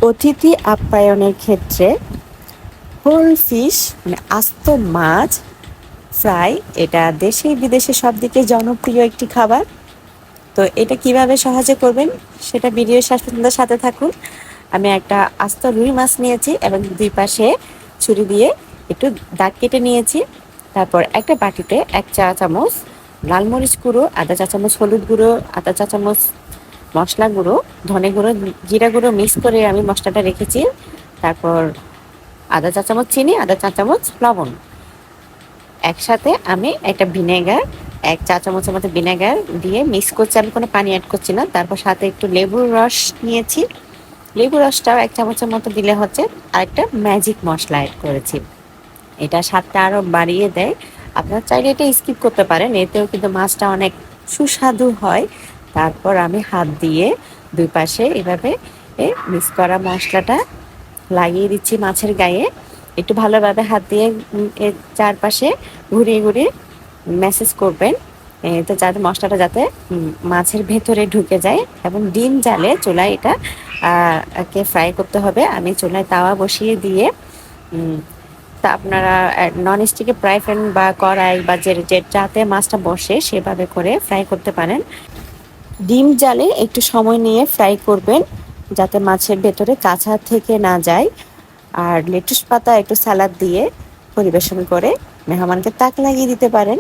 অতিথি আপ্যায়নের ক্ষেত্রে whole fish মানে আস্ত মাছ ফ্রাই এটা দেশে বিদেশে সব দিকে জনপ্রিয় একটি খাবার। তো এটা কিভাবে সহজে করবেন সেটা ভিডিও শেষ পর্যন্ত সাথে থাকুন। আমি একটা আস্ত রুই মাছ নিয়েছি এবং দুই পাশে ছুরি দিয়ে একটু দাগ কেটে নিয়েছি। তারপর একটা বাটিতে 1 চা চামচ লাল মরিচ গুঁড়ো, আধা চা চামচ হলুদ গুঁড়ো, আধা চা চামচ মশলা গুঁড়ো, ধনে গুঁড়ো, জিরা গুঁড়ো মিক্স করে আমি মশলাটা রেখেছি। তারপর আধা চা চামচ চিনি, আধা চা চামচ লবণ, একসাথে আমি একটা ভিনেগার 1 চা চামচের মতো ভিনেগার দিয়ে মিক্স করছি। আমি কোনো পানি অ্যাড করছি না। তারপর সাথে একটু লেবুর রস নিয়েছি, লেবু রসটাও 1 চামচের মতো দিলে হচ্ছে। আরেকটা ম্যাজিক মশলা অ্যাড করেছি, এটা স্বাদটা আরও বাড়িয়ে দেয়। আপনারা চাইলে এটা স্কিপ করতে পারেন, এতেও কিন্তু মাছটা অনেক সুস্বাদু হয়। তারপর আমি হাত দিয়ে দুই পাশে এভাবে মিক্স করা মশলাটা লাগিয়ে দিচ্ছি মাছের গায়ে। একটু ভালোভাবে হাত দিয়ে এর চারপাশে ঘুরিয়ে ঘুরিয়ে ম্যাসেজ করবেন, তো যাতে মশলাটা যাতে মাছের ভেতরে ঢুকে যায়। এবং ডিম জালে চুলায় এটা কে ফ্রাই করতে হবে। আমি চুলায় তাওয়া বসিয়ে দিয়ে তা আপনারা নন স্টিকে ফ্রাই প্যান বা কড়াই বা যাতে মাছটা বসে সেভাবে করে ফ্রাই করতে পারেন। ডিম জালে একটু সময় নিয়ে ফ্রাই করবেন যাতে মাছের ভেতরে কাঁচা থেকে না যায়। আর লেটুস পাতা একটু সালাদ দিয়ে পরিবেশন করে মেহমানকে তাক লাগিয়ে দিতে পারেন।